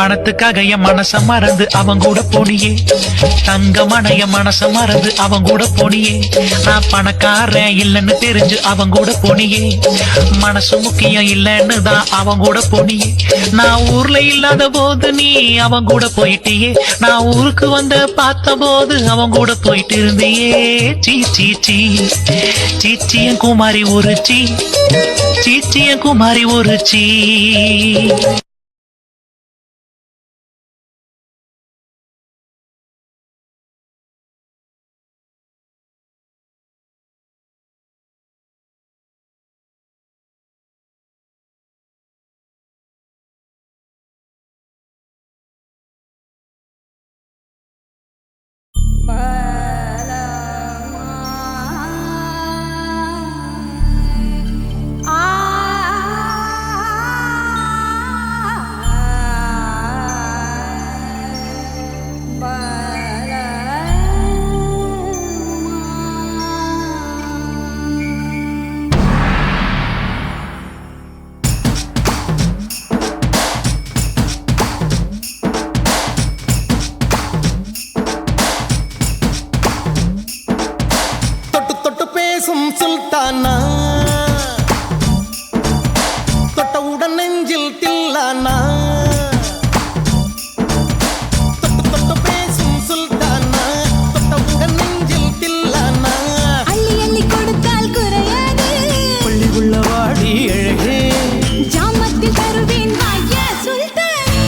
பணத்துக்காக என் மனச மறந்து அவன் கூட போனியே, தங்கமான என் மனச மறந்து அவன் கூட போனியே. நான் பணக்காரன் இல்லைன்னு தெரிஞ்சு அவன் கூட போனியே, மனசு முக்கியம் இல்லைன்னு தான் அவன் கூட போனியே. நான் ஊர்ல இல்லாத போது நீ அவன் கூட போயிட்டியே, நான் ஊருக்கு வந்த பார்த்த போது அவன் கூட போயிட்டு இருந்தியே. சீ சீ சீ சீச்சியன் குமாரி ஒரு சீ, சீச்சியன் குமாரி ஒரு சீ. சுல்தானா தொட்டவுடன் நெஞ்சில் தில்லானா, தொட்டு தொட்டு பேசும் சுல்தானா, தொட்டவுடன் நெஞ்சில் தில்லானா. அள்ளி அள்ளி கொடுத்தால் குறையாது, பள்ளி உள்ள வாடி அழகே, ஜாமத்தில் தருவேன் வாயா சுல்தானே,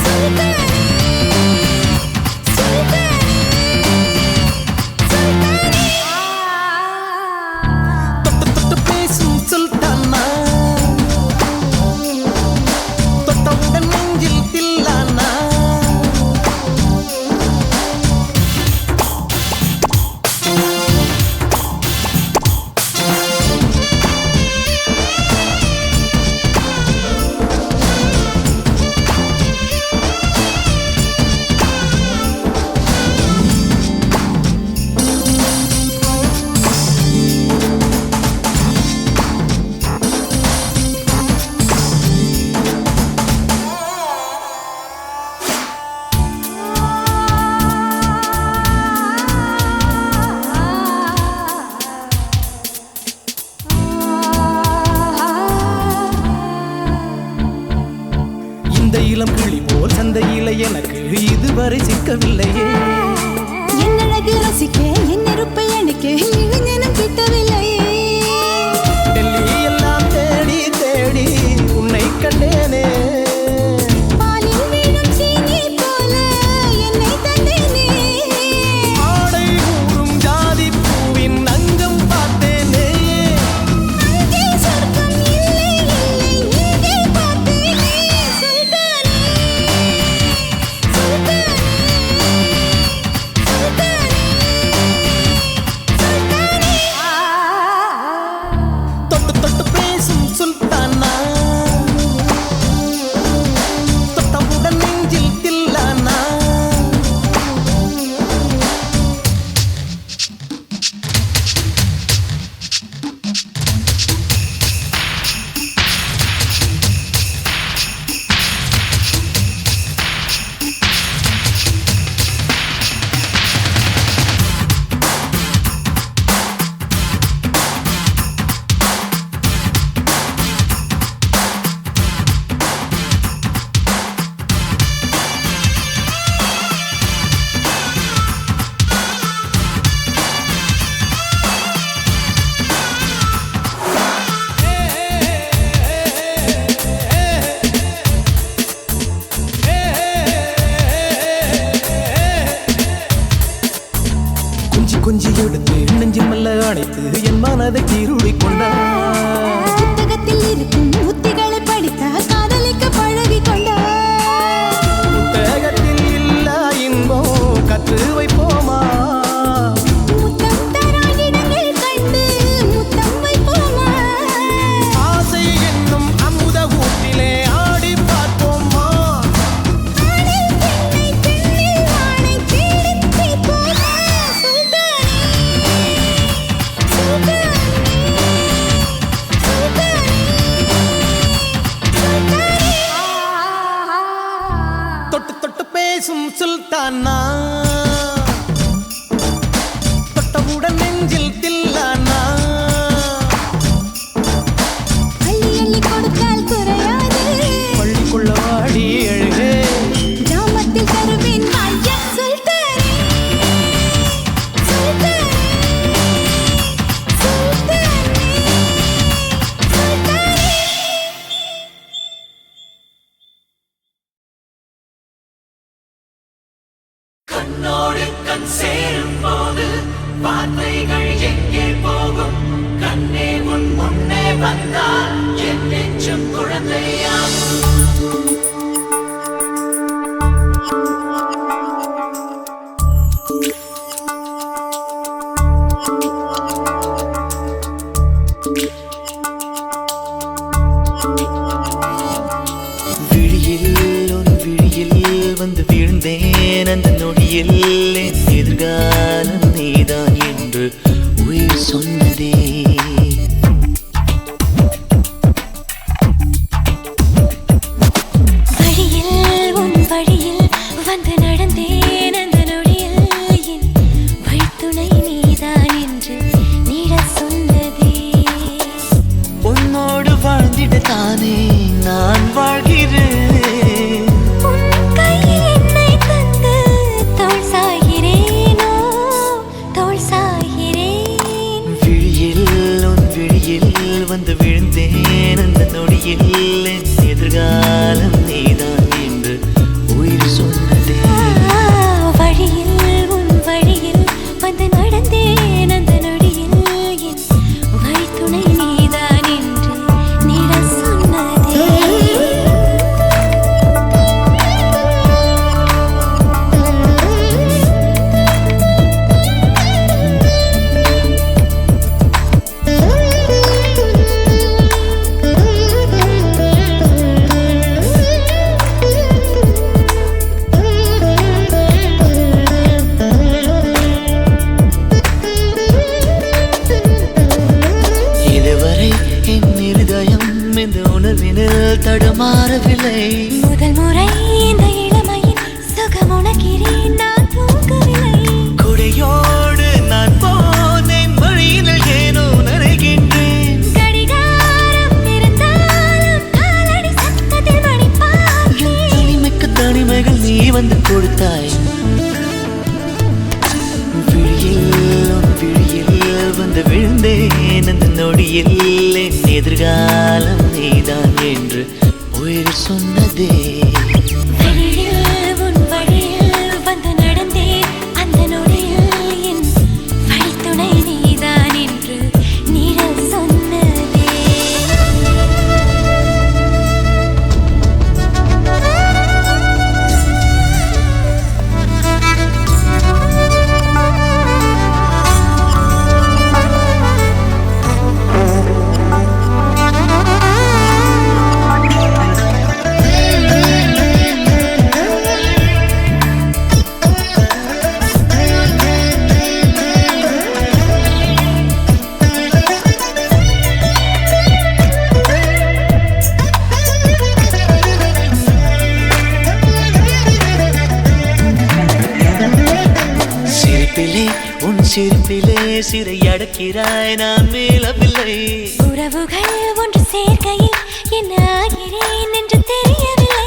சுல்தானே, சுல்தானே, சுல்தானே. தொட்டு தொட்டு பேசும் சுல்தானா, தொட்டவுடன் நெஞ்சில் தில்லானா. இந்த இளம் கிளி போல் சந்தையில எனக்கு இதுவரை சிக்கவில்லையே. என்னழகு ரசிக்க என் நெருப்பை அணைக்க இளைஞனும் கிட்டவில்லையே. டெல்லி எல்லாம் தேடி தேடி உன்னை கண்டேனே, பாலில் வீணும் சீனி போல என்னை தந்தேனே. ஆடை ஊறும் ஜாதி பூவின் அங்கம் பார்த்தேனே. அங்கே சொர்க்கம் இல்லை இல்லை இங்கே பார்த்தேனே. சுல்தானே, சுல்தானே, சுல்தானே, சுல்தானே. சுல்தானா தொட்டவுடன் நெஞ்சில் தில்லானா அள்ளி அள்ளி கொடுத்தால் குறையாது பள்ளிக்குள்ள வாடி எழுகே கிராமத்தில் தருவேன் வாய்ய சுல்தானே சுல்தானே சுல்தானே சுல்தானே கண்ணோடு கண் சேரும் போது வார்த்தைகள் எங்கே போகும் கண்ணே உன் முன்னே வந்தால் என் நெஞ்சம் குழந்தையாகும் விழியில் ஒரு விழியில் வந்து வீழ்ந்தேன் அந்த நொடியில் என் எதிர்காலம் நீதான் என்று உயிர் சொன்னதே வழியில் உன் வழியில் வந்து நடந்தேன் அந்த நொடியில் என் வழித்துணை நீதான் என்று நீடச் சொன்னதே உன்னோடு வாழ்ந்திட தானே நான் வாழ்கிறேன் உன் கையில் என்னை தந்து தோள் சாய்கிறேனோ தோள் சாய்கிறேன் விழியில் உன் விழியில் வந்து விழுந்தேன் அந்த நொடியில் என் எதிர்காலம் நீதான் என்று உயிர் சொன்னதே வழியில் உன் வழியில் வந்து நடந்தேன் அந்த நொடியில் என் வழித்துணை நீதான் என்று நீடச் சொன்னதே இதுவரை என் இருதயம் இந்த உணர்வினில் தடுமாறவில்லை முதல் முறை இந்த இளமையின் சுகம் உணர்கிறேன் நான் தூங்கவில்லை கொடையோடு நான் போனேன் வழியினில் ஏனோ நனைகின்றேன் கடிகாரம் இருந்தாலும் காலடி சத்தத்தில் மணி பார்த்தேன் தனிமைக்கு தனிமைகள் நீ வந்து கொடுத்தாய் விழியில் உன் விழியில் வந்து விழுந்தேன் அந்த நொடியில் என் எதிர்காலம் நீதான் என்று உயிர் சொன்னதே வழியில் உன் வழியில் வந்து நடந்தேன் அந்த நொடியில் என் வழித்துணை நீதான் என்று நீடச் சொன்னதே சிரிப்பிலே உன் சிரிப்பிலே சிறை அடக்கிறாய் நான் மேலவில்லை உறவுகள் ஒன்று சேர்க்கையில் என்ன ஆகிறேன் என்று தெரியவில்லை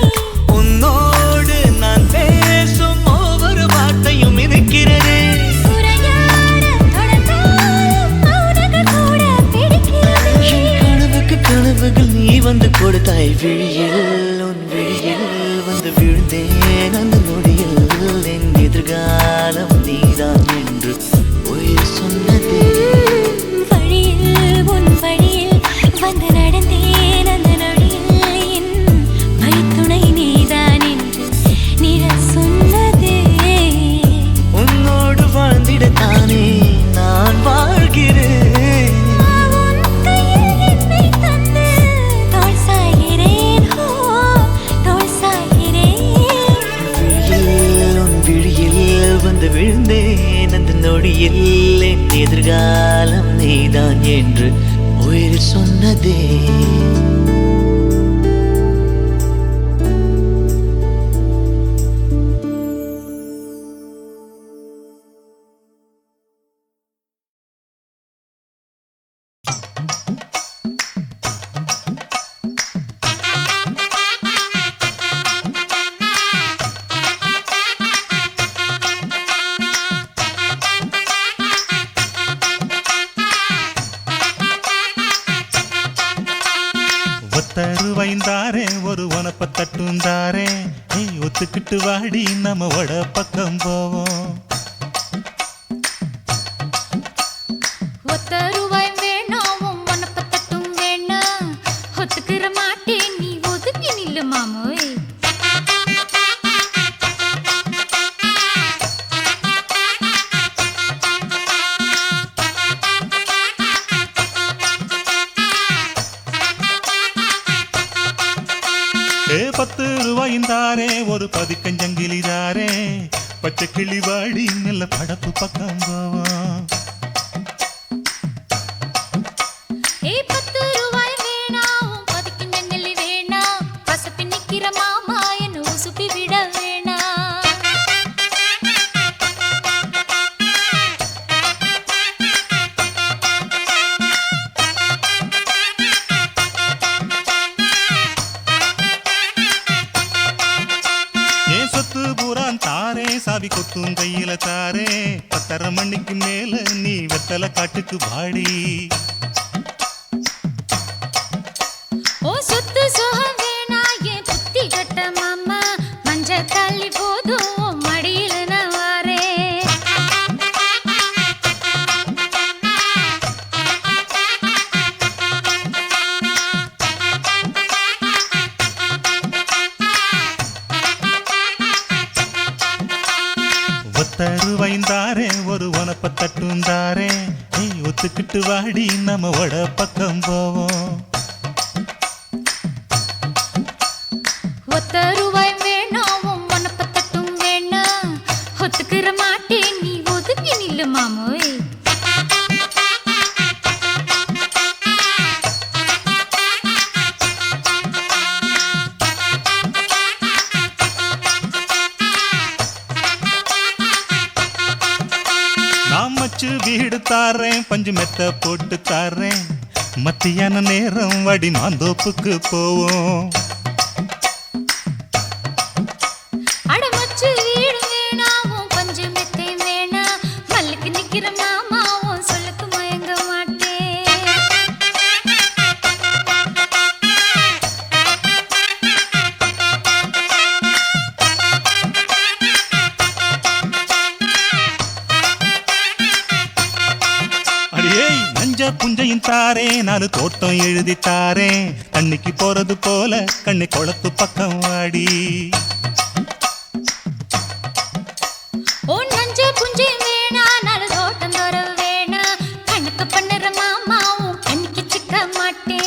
உன்னோடு நான் பேசும் ஒவ்வொரு வார்த்தையும் இருக்கிறதே உரையாட தொடர்ந்தாலும் மௌனங்கள் கூட பிடிக்கிறது என் கனவுக்கு கனவுகள் நீ வந்து கொடுத்தாய் விழியில் உன் விழியில் வந்து விழுந்தேன் அந்த நொடியில் என் எதிர்காலம் நீதான் என்று உயிர் சொன்னதே வழியில் உன் வழியில் வந்து நடந்தேன் அந்த நொடியில் என் வழித்துணை நீதான் என்று நீடச் சொன்னதே உன்னோடு வாழ்ந்திட தானே நான் வாழ்கிறேன் உன் கையில் என்னை தந்து தோள் சாய்கிறேன் தோள் சாய்கிறேன் விழியில் உன் விழியில் வந்து விழுந்தேன் அந்த நொடியில் என் எதிர்காலம் நீதான் என்று உயிர் சொன்னதே ஒத்தருவைந்தாரே ஒரு உனப்ப தட்டுந்தாரே ஒத்துக்கிட்டு வாடி நம்ம வட பக்கம் போவோம். ஒத்த ரூபாய் வேணாம் உனப்ப தட்டும் வேணா ஒத்துக்கிற மாட்டேன் நீ ஒதுங்கி நில்லு மாமோய். ₹10 ஒரு பதிக்கஞ்சங்கிலிதாரே பச்சை கிளி வாடி நல்ல படப்பு பக்கம் போவோம். 10 ரூபாய் வேணாம் பதிக்கஞ்சங்கிலி வேணா பசப்பி நிக்கிற மாமா என்ன உசுப்பி விட வேணா. சொத்து பூரான் தாரே சாவி கொத்தும் கையில தாரே 10:30 மணிக்கு மேல நீ வெத்தல காட்டுக்கு வாடி. ஓ சொத்து சுகம் வேணா என் புத்தி கட்ட மாமா மஞ்ச தள்ளி போதும் மடியில நான் வாரேன். ₹10 ஒரு உனப்ப தட்டுந்தாரே ஒத்துக்கிட்டு வாடி நம்ம வட பக்கம் போவோம். ஒத்த ரூபாய் வேணாம் உனப்ப தட்டும் வேணா ஒத்துக்கிற மாட்டேன் நீ ஒதுங்கி நில்லு மாமோய். நான் மச்சு வீடு தாரேன் பஞ்சு மெத்த போட்டு தாரேன் மத்தியான நேரம் வடி மாந்தோப்புக்கு போவோம். அடமச்சு வீடு வேணாவும் பஞ்சு மெத்தை வேணா மல்லுக்கு நிக்கிற மாமாவும் சொல்லுக்கு மயங்க மாட்டேன். அடியே நஞ்ச புஞ்சையும் தாரே 4 தோட்டம் எழுதி தாரே தண்ணிக்கு போறது போல கண்ணை குளத்து பக்கம் வாடி. ஓ நஞ்ச புஞ்சை வேணா நாலு தோட்டம் தோற வேணா கணக்கு பண்ணுற மாமாவும் கண்ணிக்கு சிக்க மாட்டேன்.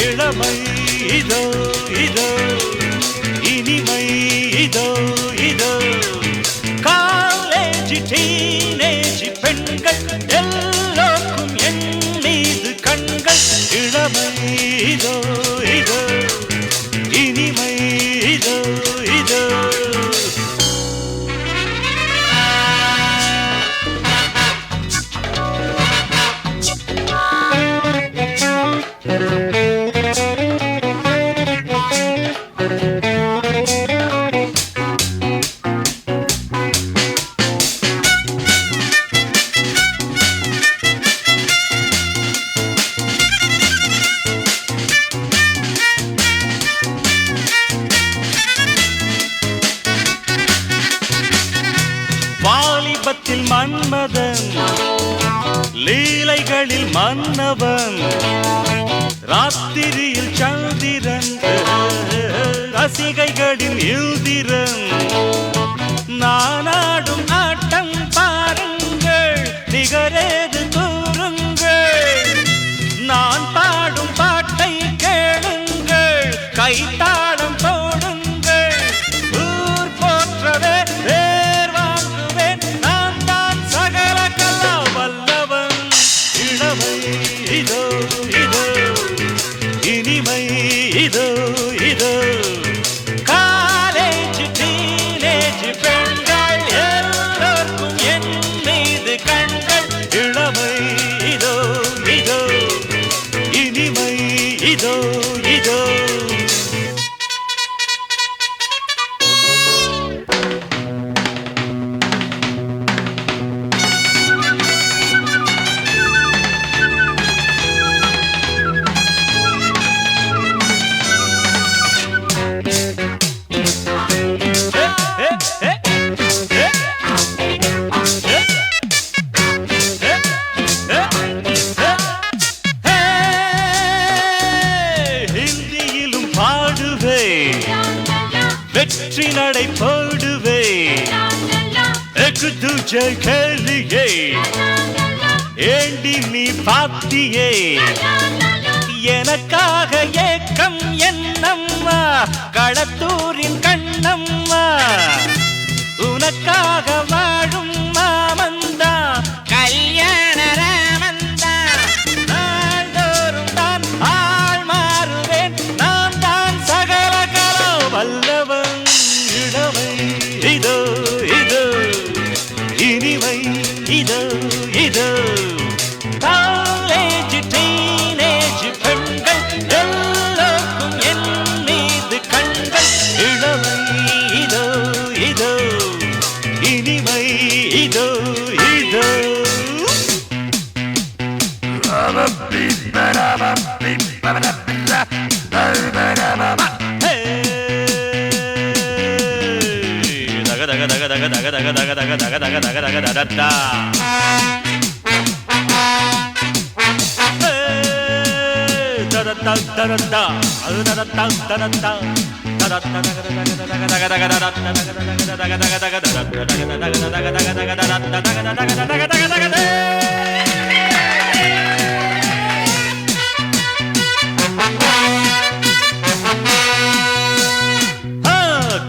இளமை இதோ இதோ இனிமை இதோ இதோ காலேஜ் டீனேஜ் பெண்கள் எல்லோருக்கும் என் மீது கண்கள். இளமை இதோ இதோ இனிமை இதோ இதோ வாலிபத்தில் மன்மதன் லீலைகளில் மன்னவன் ராத்திரியில் சந்திரன் ரசிகைகளின் இந்திரன் நானாடும் ஆட்டம் பாருங்கள் நிகரேது கூறுங்கள் நான் பாடும் பாட்டை கேளுங்கள் கைத்தாளம் போடுங்கள் ஊர் போற்றவே பேர் வாங்குவேன் நான் தான் சகல கலா வல்லவன் இளமை இதோ இதோ இனிமை இதோ இதோ காலேஜ் டீனேஜ் பெண்கள் எல்லோருக்கும் என் மீது கண்கள் இளமை இதோ இதோ இனிமை இதோ இதோ ஹிந்தியிலும் பாடுவே வெற்றி நடை போடுவே எக்கு துஜை கேளியே ஏண்டி நீ பாத்தியே எனக்காக ஏக்கம் என்னம்மா களத்தூரின் கண்ணம்மா உனக்காக வாழும் மாமந்தா கல்யாண ராமந்தா நாள்தோறும் தான் ஆள் மாறுவேன் நான் தான் சகல கலா வல்லவன் இளமை இதோ இதோ இனிமை இதோ இதோ காலேஜ் டீனேஜ் பெண்கள் எல்லோருக்கும் என் மீது கண்கள் இளமை இதோ இதோ இனிமை இதோ இதோ தக தக தக தக தக தக தக தக தக தக தக தக தடடா தடடா தடடா அது தடடா தடடா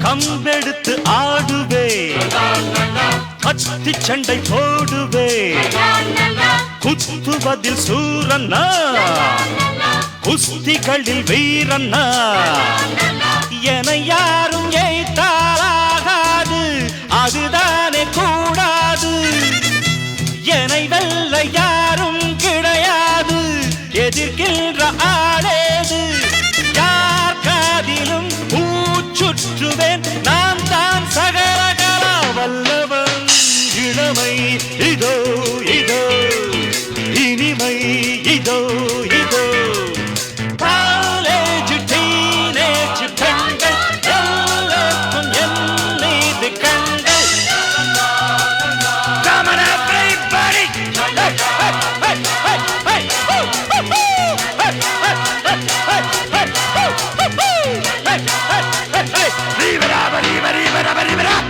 கம்பெடுத்து ஆடுவே கத்தி சண்டை போடுவே குத்துவதில் சூரன்னா குஸ்திகளில் வீரன்னா என யாரும் ஏய்த்தாலாகாது அதுதானே கூடாது என்னை வெல்ல யாரும் கிடையாது எதிர்க்கின்ற ஆளேது யார் காதிலும் பூச்சுற்றுவேன் நான் தான் சகல கலா வல்லவன் இளமை இதோ இதோ இனிமை இதோ இதோ காலேஜ் டீனேஜ் பெண்கள் எல்லோருக்கும் என் மீது கண்கள் Come on everybody! Hey, hey, hey, hey, hey, woo, woo, woo! Hey, hey, hey, hey, hey, woo, woo, woo! Hey, hey, hey, hey, leave it up, leave it, leave it up, leave it up!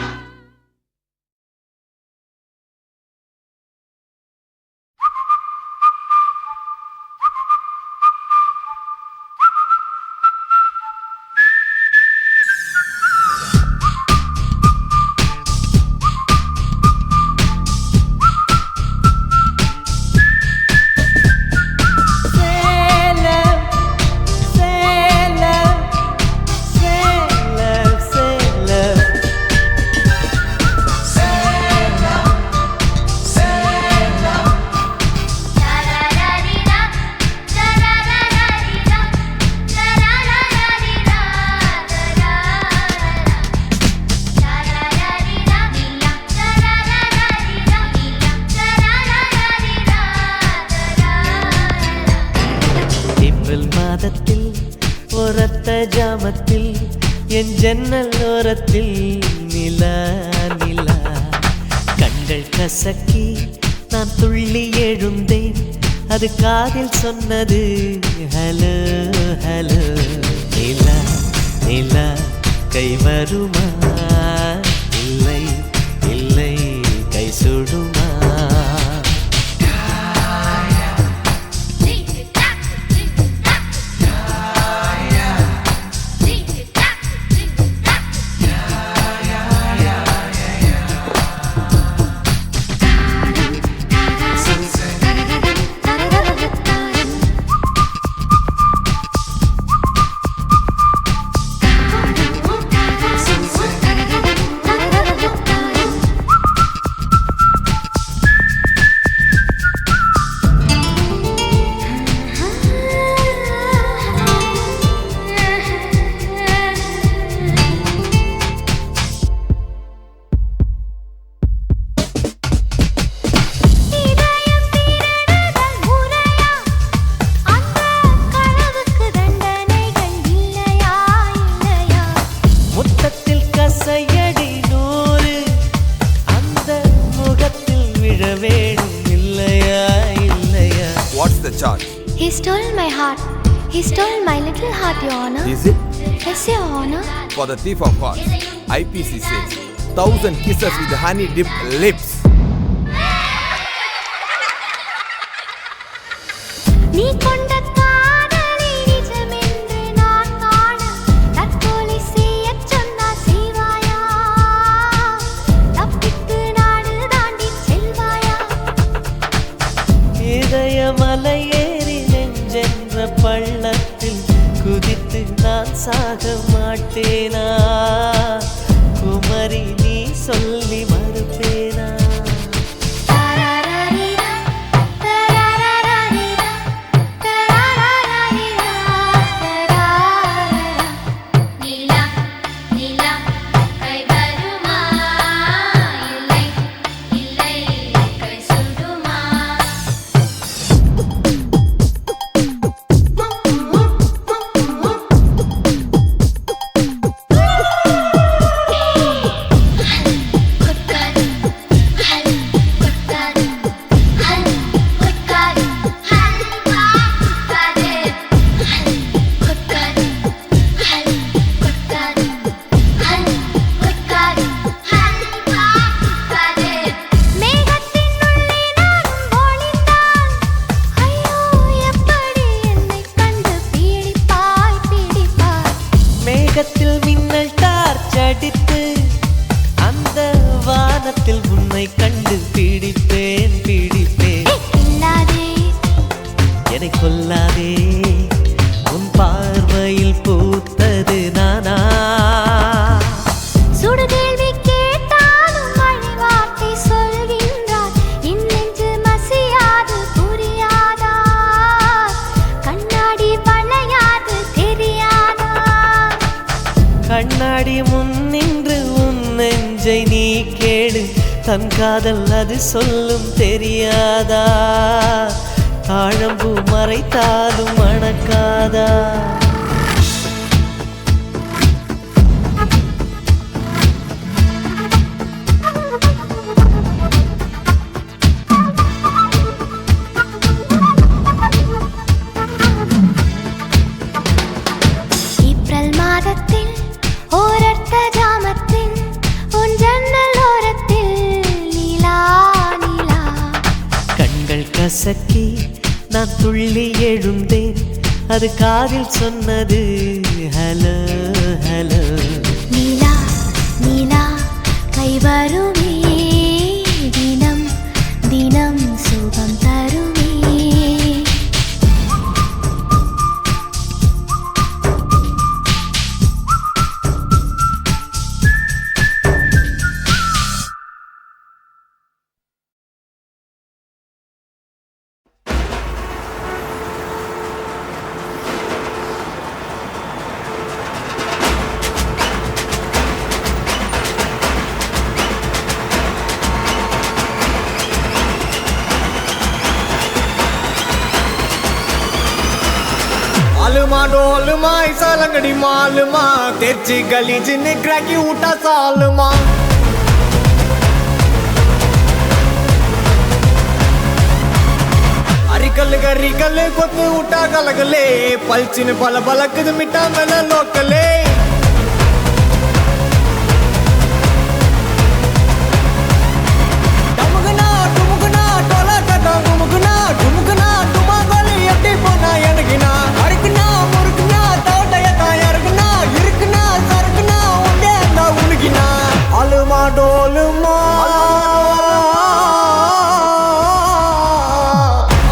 என் ஜன்னல் ஓரத்தில் நிலா நிலா கசக்கி நான் துள்ளி எழுந்தேன், அது காதில் சொன்னது hello hello. நிலா நிலா கை வருமா, இல்லை இல்லை கை சுடுமா. What's the charge? He stole my heart. He stole my little heart, Your Honor. Is it? Yes, Your Honor. For the thief of hearts, IPC says 1,000 kisses with honey dipped lips. நீ கொண்ட காதலை நிஜமென்று நான் காண தற்கொலை செய்யச் சொன்னார் செய்வாயா? தப்பித்து நாடு தாண்டி செல்வாயா? இதயமலையேறி நெஞ்சென்ற பள்ளத்தில் குதித்து நான் சாக மாட்டேனா? குமரி நீ சொல்லி மறுப்பேனா? தரரரிரா, தரரரரிரா, தரரரரிரா, தரரரரா. நிலா நிலா கை வருமா, இல்லை இல்லை கை சுடுமா. மேகத்தில் மின்னல் டார்ச் அடித்து அந்த வானத்தில் உன்னை கண்டு பிடிப்பேன் பிடிப்பேன். என்னை கொல்லாதே, உன் பார்வையில் பூத்தது நானா? சுடுகேள்வி கேட்டாலும் மழை வார்த்தை சொல்கின்றார், என் நெஞ்சு மசியாது புரியாதா? கண்ணாடி வளையாது தெரியாதா? கண்ணாடி முன் நின்று உன் நெஞ்சை நீ கேளு, தன் காதல் அது சொல்லும் தெரியாதா? தாழம்பூ மறைத்தாலும் மணக்காதா? ஏப்ரல் மாதத்தில் ஓரர்த்த ஜாமத்தில் உன் ஜன்னல் ஓரத்தில் நீலா நீலா. கண்கள் கசக்கி நான் துள்ளி எழுந்தேன், அது காதில் சொன்னது ஹலோ ஹலோ. நீலா நீலா கை வருமே, தினம் தினம் சுகம் தருமே. आलमा डोलमा ऐसा लंगड़ी मालमा तेजी गली जिन्हें क्रैकी उठा सालमा கறி கல்லு கொத்து விட்டா கலகலே பல்ச்சின்னு பல பலக்குது மிட்டா மேல லோக்கலே டமுகுனா டுமுகுனா டோலா கட்டா குமுகுனா டுமுகுனா டுமாங்கோலி எப்படி போனா எனக்குனா அறுக்குனா முறுக்குனா தோட்டையத்தா இறக்குனா இருக்குனா சறுக்குனா உண்டே அந்த உனக்குனா அலுமா டோலுமா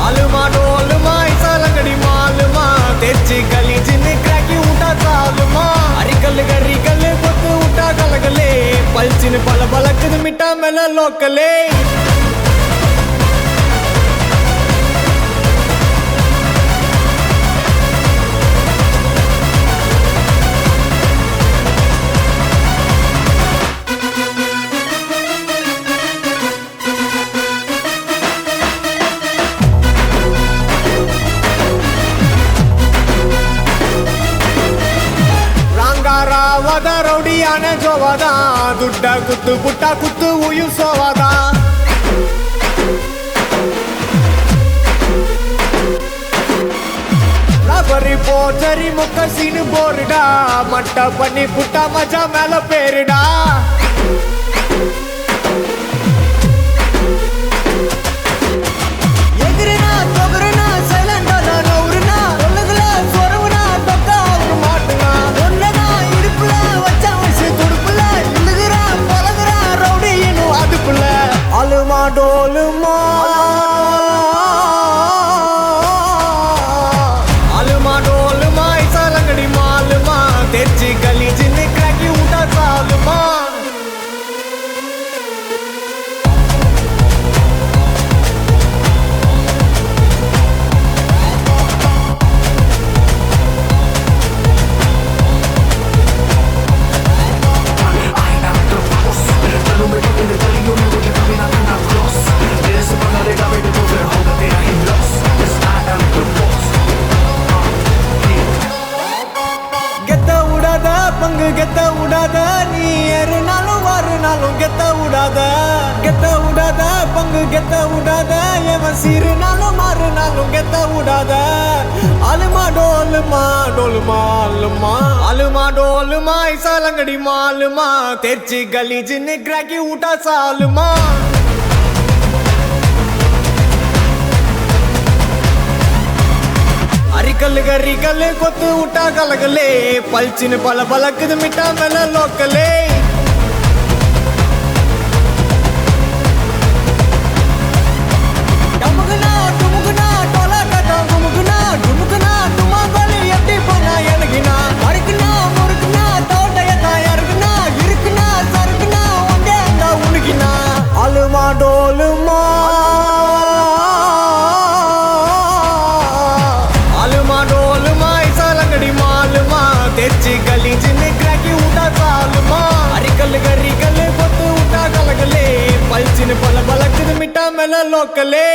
அலுமா டோலுமா இசாலங்கடி மாலுமா தெச்சி கலி சின்ன கிராக்கி விட்டா சாலுமா அரிக்கல்லு கறி கல்லு கொத்து விட்டா கலகலே பல்ச்சின்னு பல பலக்குது மிட்டா மேல லோக்கலே ராங்காராவத ரவுடியான ஜோவாதா துட்ட குத்து புட்டா குத்து உயிர் சோவாதா ரபரி போச்சரி முக்க சீனு போருடா மட்ட பண்ணி புட்டா மஜா மேல பேருடா எதிரினா தொகுருனா சைலண்டா நவுருனா ஒல்லுகுல சொரவுனா தொக்கா ஒரு மாட்டுனா ஒன்னதா இடுப்புல வச்சா வச்சு துடுப்புல இழுகுறா பழகுறா ரவுடி இன்னும் அதுக்குள்ள அலுமா டோலுமா அலுமா டோலுமா இசாலங்கடி மாலுமா தெச்சி கலி சின்ன கிராக்கி விட்டா சாலுமா கெத்த விடாத பங்கு கெத்த விடாத நீ ஏறுனாலும் வாருனாலும் கெத்த விடாத கெத்த விடாத பங்கு கெத்த விடாத எவன் சீருனாலும் மாறுனாலும் கெத்த விடாத அலுமா டோலுமா டோலுமா அலுமா அலுமா டோலுமா இசாலங்கடி மாலுமா தெச்சி கலி சின்ன கிராக்கி விட்டா சாலுமா அரிக்கல்லு கறி கல்லு கொத்து விட்டா கலகலே பல்ச்சின்னு பல பலக்குது மிட்டா மேல லோக்கலே டமுகுனா டுமுகுனா டோலா கட்டா குமுகுனா டுமுகுனா டுமாங்கோலி எப்படி போனா எனக்குனா அறுக்குனா முறுக்குனா தோட்டையத்தா இறக்குனா இருக்குனா சறுக்குனா உண்டே அந்த உனக்குனா அலுமா டோலுமா அலுமா டோலுமா இசாலங்கடி மாலுமா தெச்சி கலி சின்ன கிராக்கி விட்டா சாலுமா அரிக்கல்லு கறி கல்லு கொத்து விட்டா கலகலே பல்ச்சின்னு பல பலக்குது மிட்டா மேல லோக்கலே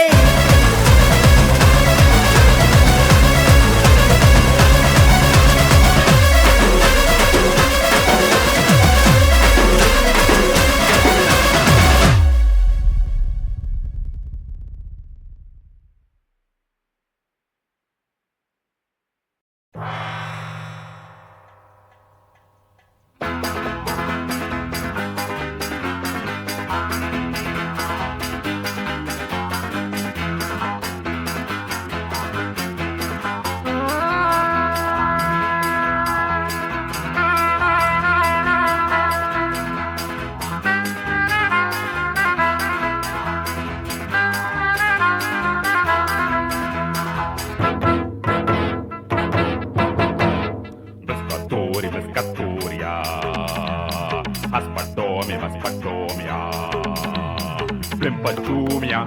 Plimpachumia,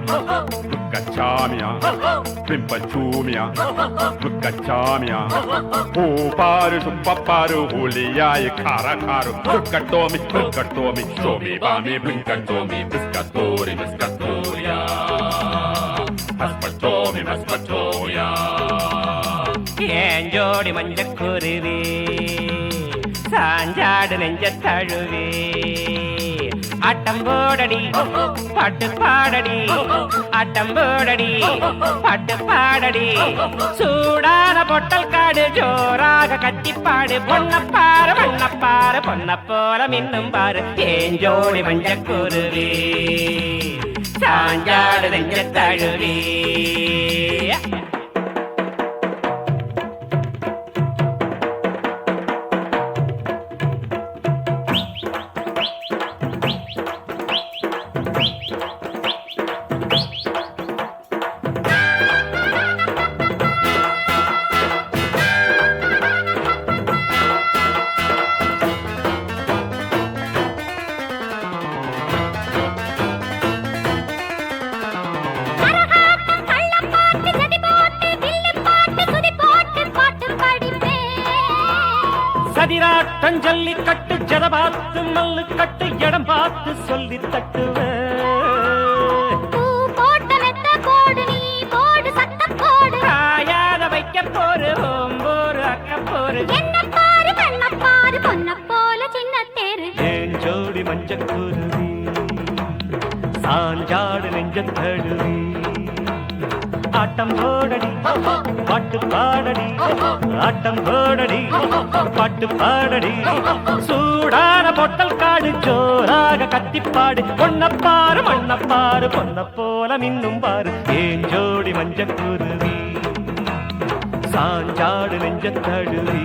Lucachamia, Plimpachumia, Lucachamia, Paru, Paparu, Hulia, Caracaru, Lucatomi, show me, Bami, Blinkatomi, Biscatori, Biscatoria, Aspatomi, Aspatoria. ஏஞ்சோடி மஞ்சக்குருவி சாஞ்சாடு நெஞ்ச தழுவி ஆட்டம் போடடி பாட்டு பாடடி ஆட்டம் போடடி பாட்டு பாடடி சூடான பொட்டல் காடு ஜோராக கத்திப்பாடு பொன்னப்பாரு வண்ணப்பாரு பொன்ன போல மின்னும் பாரு ஏஞ்சோடி மஞ்சக்குருவி சாஞ்சாடு நெஞ்ச தழுவி சதிராட்டம் ஜல்லிக்கட்டு ஜட பார்த்து மல்லு கட்டு இடம் பார்த்து சொல்லி தட்டுவே காயாத வைக்க போரு ஓம்போரு அக்க போரு ஏன் ஜோடி மஞ்சக்குருவி சாஞ்சாடு நெஞ்சத்தழுவி ஆட்டம் போடடி பாட்டு பாடடி ஆட்டம் போடடி பாட்டு பாடடி சூடான பொட்டல் காடு ஜோராக கத்திப்பாடு பொன்னப்பாரு மண்ணப்பாரு பொன்ன போல மின்னும் பாரு ஏன் ஜோடி மஞ்சக்குருவி சாஞ்சாடு நெஞ்சத்தழுவி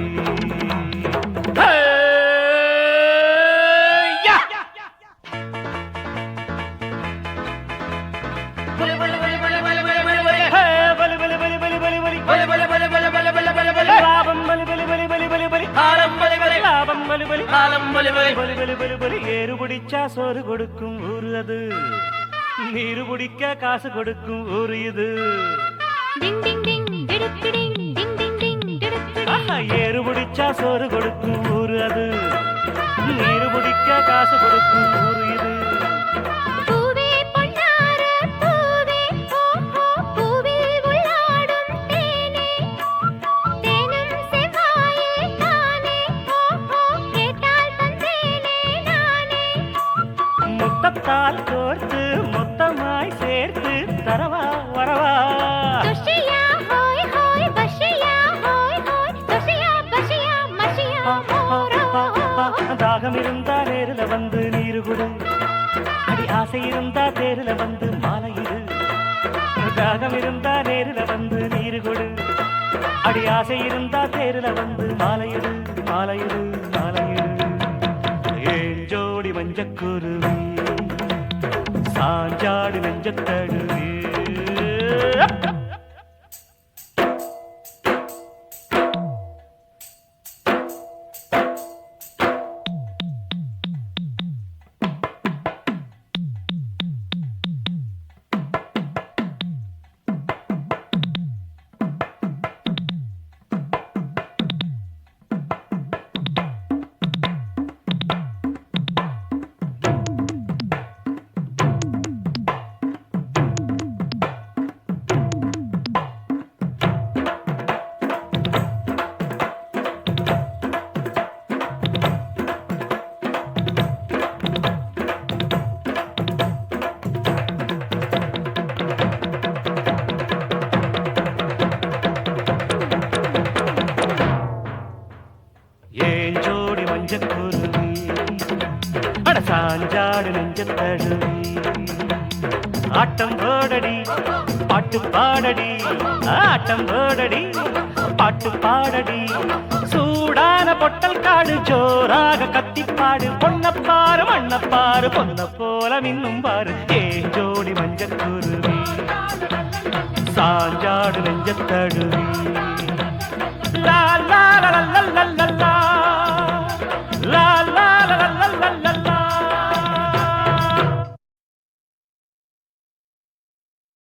ஏறு பிடிச்சா சோறு கொடுக்கும் ஊரு அது நீரு பிடிக்க காசு கொடுக்கும் ஊரு இது ஏறு பிடிச்சா சோறு கொடுக்கும் ஊரு அது நீரு பிடிக்க காசு கொடுக்கும் ஊரு இது முத்தத்தால் கோர்த்து மொத்தமாய் சேர்த்து தரவா வரவா தாகம் இருந்தா நேருல வந்து நீரு குடு அடி ஆசை இருந்தா தேருல வந்து மாலையிடு தாகம் இருந்தா நேருல வந்து நீரு குடு அடி ஆசை இருந்தா தேருல வந்து மாலையிடு மாலையிடு மாலையிடு ஏன் ஜோடி மஞ்சக்குருவி சாஞ்சாடு நெஞ்சத்தழுவி சாஞ்சாடு நெஞ்சத்தழுவி ஆட்டம் போடடி பாட்டு பாடடி ஆட்டம் போடடி பாட்டு பாடடி சூடான பொட்டல் காடு ஜோராக கத்திப்பாடு பொன்னப்பாரு மண்ணப்பாரு பொன்ன போல மின்னும் பாரு ஏன் ஜோடி மஞ்சக்குருவி சாஞ்சாடு நெஞ்சத்தழுவி